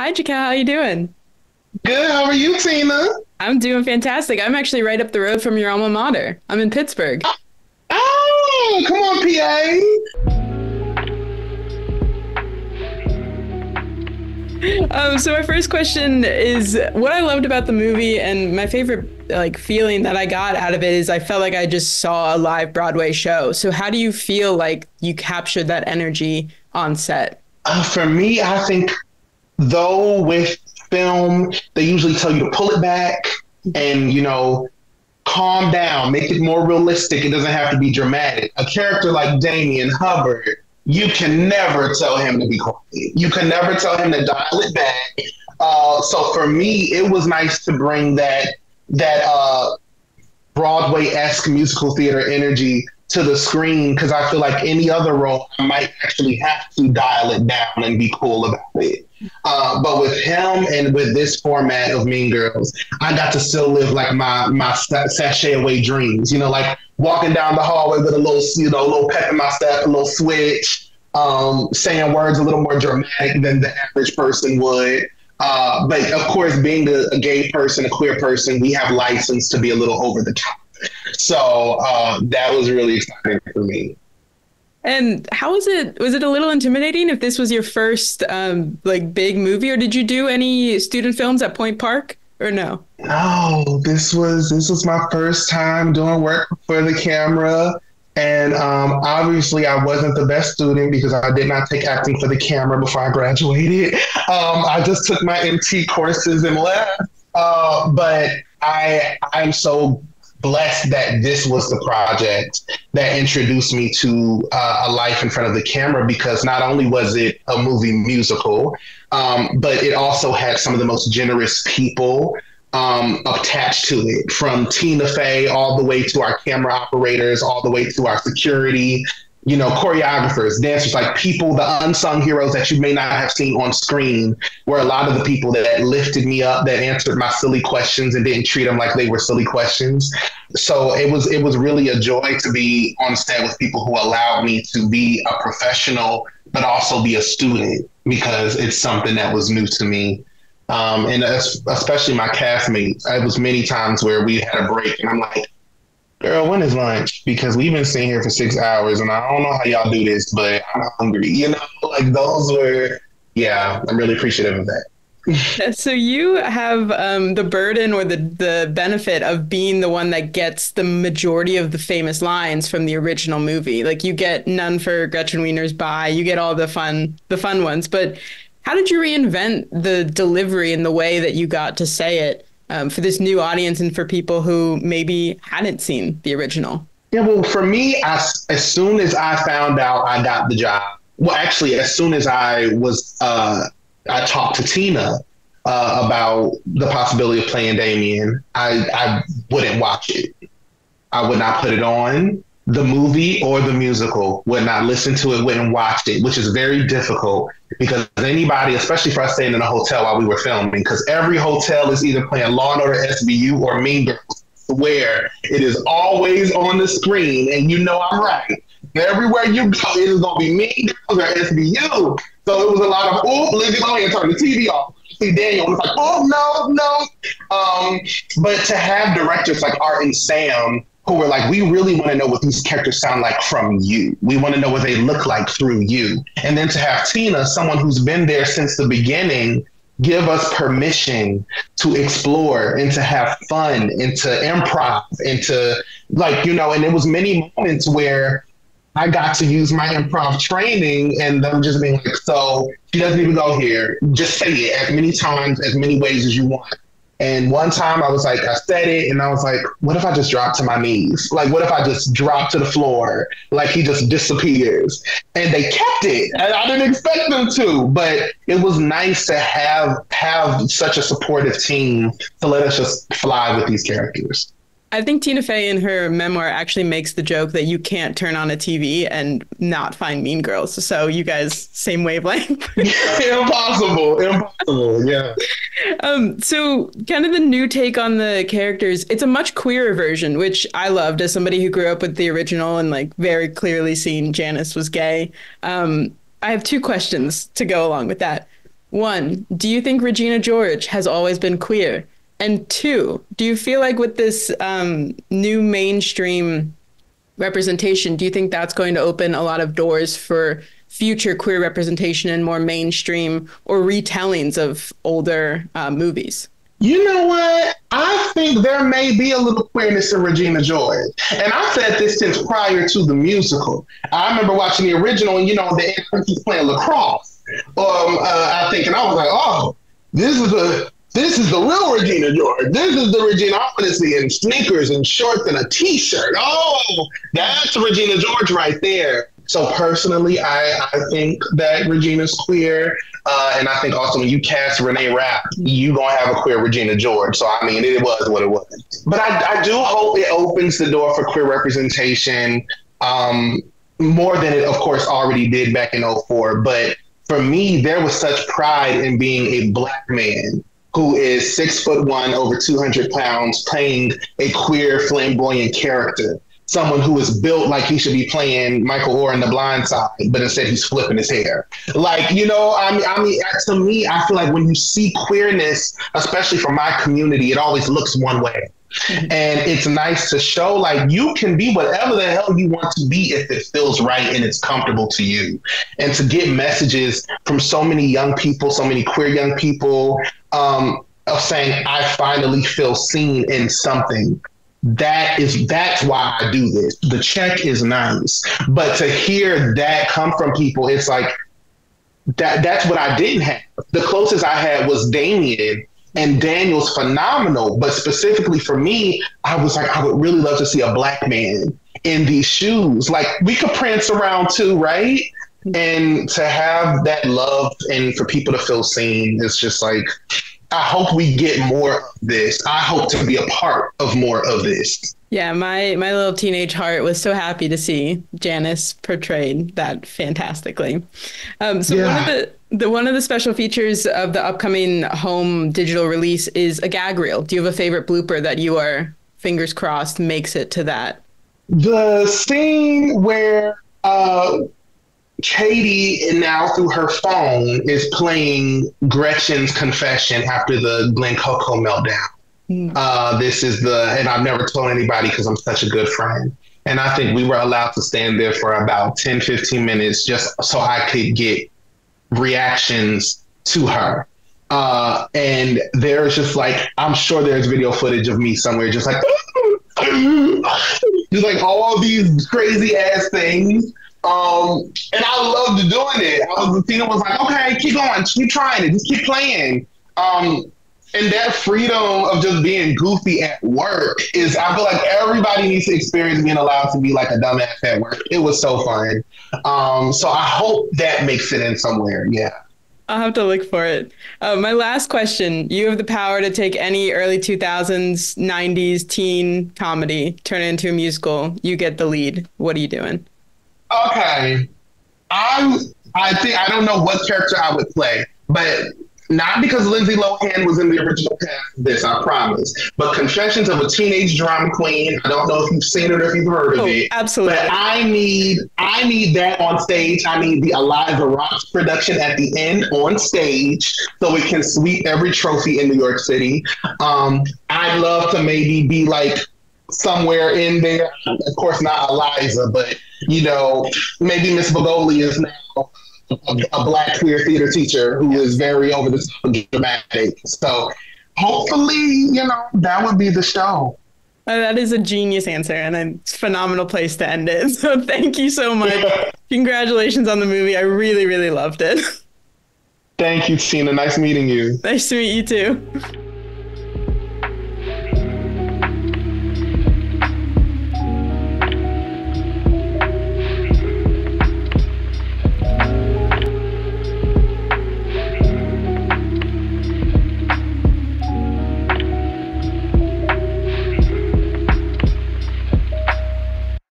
Hi, Jaquel. How you doing? Good. How are you, Tina? I'm doing fantastic. I'm actually right up the road from your alma mater. I'm in Pittsburgh. Oh, come on, PA. So my first question is what I loved about the movie, and my favorite feeling that I got out of it is I felt like I just saw a live Broadway show. So how do you feel like you captured that energy on set? For me, I think though with film, they usually tell you to pull it back and calm down, make it more realistic. It doesn't have to be dramatic. A character like Damian Hubbard, you can never tell him to be quiet. You can never tell him to dial it back. So for me, it was nice to bring that Broadway-esque musical theater energy to the screen because I feel like any other role, I might actually have to dial it down and be cool about it. But with him and with this format of Mean Girls, I got to still live like my sashay away dreams. Like walking down the hallway with a little, little pep in my step, a little switch, saying words a little more dramatic than the average person would. But of course, being a gay person, a queer person, we have license to be a little over the top. So that was really exciting for me. And how was it? Was it a little intimidating if this was your first big movie, or did you do any student films at Point Park or no? No, this was my first time doing work for the camera. And obviously, I wasn't the best student because I did not take acting for the camera before I graduated. I just took my MT courses and left. But I'm so blessed that this was the project that introduced me to a life in front of the camera because not only was it a movie musical, but it also had some of the most generous people attached to it, from Tina Fey all the way to our camera operators, all the way to our security, choreographers, dancers, like people, the unsung heroes that you may not have seen on screen were a lot of the people that lifted me up, that answered my silly questions and didn't treat them like they were silly questions. So it was really a joy to be on set with people who allowed me to be a professional, but also be a student because it's something that was new to me. And especially my castmates, it was many times where we had a break and I'm like, girl, when is lunch? Because we've been sitting here for 6 hours and I don't know how y'all do this, but I'm hungry. Like those were, yeah, I'm really appreciative of that. So you have the burden or the benefit of being the one that gets the majority of the famous lines from the original movie. Like you get none for Gretchen Wieners Bye, you get all the fun ones. But how did you reinvent the delivery and the way that you got to say it for this new audience and for people who maybe hadn't seen the original? Yeah, well, for me, as soon as I found out I got the job, well, actually, as soon as I talked to Tina about the possibility of playing Damien, I wouldn't watch it. I would not put it on. The movie or the musical, would not listen to it, wouldn't watch it, which is very difficult because anybody, especially for us staying in a hotel while we were filming, because every hotel is either playing Law and Order SVU or Mean Girls, where it is always on the screen, and I'm right. Everywhere you go, it is going to be Mean Girls or SVU. So it was a lot of, oh, leave it on and turn the TV off. See Daniel, and it's like, oh, no. But to have directors like Art and Sam who were like, we really want to know what these characters sound like from you. We want to know what they look like through you. And then to have Tina, someone who's been there since the beginning, give us permission to explore and to have fun and to improv and to and it was many moments where I got to use my improv training and them just being like, so she doesn't even go here. Just say it as many times, as many ways as you want. And one time I said it and I was like, what if I just drop to my knees? Like, what if I just drop to the floor? Like he just disappears. And they kept it. And I didn't expect them to, but it was nice to have such a supportive team to let us just fly with these characters. I think Tina Fey in her memoir actually makes the joke that you can't turn on a TV and not find Mean Girls. So you guys, same wavelength. Impossible. Yeah. So kind of the new take on the characters, it's a much queerer version, which I loved as somebody who grew up with the original and very clearly seen Janis was gay. I have two questions to go along with that. One, do you think Regina George has always been queer? And two, do you feel like with this new mainstream representation, do you think that's going to open a lot of doors for future queer representation in more mainstream or retellings of older movies? You know what? I think there may be a little queerness in Regina George. And I've said this since prior to the musical. I remember watching the original, and, he's playing lacrosse. I think, and I was like, oh, this is the real Regina George. This is the Regina I want to see in sneakers and shorts and a t-shirt. Oh, that's Regina George right there. So personally, I think that Regina's queer. And I think also when you cast Reneé Rapp, you going to have a queer Regina George. So, I mean, it was what it was. But I do hope it opens the door for queer representation more than it, of course, already did back in '04. But for me, there was such pride in being a Black man who is 6'1", over 200 pounds, playing a queer, flamboyant character. Someone who is built like he should be playing Michael Orr in The Blind Side, but instead he's flipping his hair. Like, to me, I feel like when you see queerness, especially from my community, it always looks one way. And it's nice to show, like, you can be whatever the hell you want to be if it feels right and it's comfortable to you. And to get messages from so many young people, so many queer young people, of saying, I finally feel seen in something. That's why I do this. The check is nice, but to hear that come from people, it's like that's what I didn't have. The closest I had was Damian, and Daniel's phenomenal, but specifically for me, I was like, I would really love to see a Black man in these shoes. Like, we could prance around too, right? And to have that love and for people to feel seen is just like, I hope we get more of this. I hope to be a part of more of this. Yeah, my little teenage heart was so happy to see Janis portrayed that fantastically. One of the special features of the upcoming home digital release is a gag reel. Do you have a favorite blooper that you are, fingers crossed, makes it to that? The scene where Cady, now through her phone, is playing Gretchen's confession after the Glen Coco meltdown. This is and I've never told anybody because I'm such a good friend. And I think we were allowed to stand there for about 10, 15 minutes just so I could get reactions to her. And there's just like, I'm sure there's video footage of me somewhere just like, just like all these crazy ass things. And I loved doing it. Tina was like, okay, keep going, keep trying it, just keep playing. And that freedom of just being goofy at work is, I feel like everybody needs to experience being allowed to be like a dumbass at work. It was so fun. So I hope that makes it in somewhere. Yeah. I'll have to look for it. My last question, you have the power to take any early 2000s, 90s teen comedy, turn it into a musical. You get the lead. What are you doing? Okay. I think I don't know what character I would play, but not because Lindsay Lohan was in the original cast of this, I promise. But Confessions of a Teenage Drama Queen. I don't know if you've seen it or if you've heard of it. Absolutely. But I need that on stage. I need the Eliza Rocks production at the end on stage so it can sweep every trophy in New York City. I'd love to maybe be like somewhere in there. Of course, not Eliza, but maybe Miss Bogoli is now a Black queer theater teacher who is very over the top dramatic. So hopefully, that would be the show. That is a genius answer and a phenomenal place to end it. So thank you so much. Congratulations on the movie. I really, really loved it. Thank you, Tina. Nice meeting you. Nice to meet you too.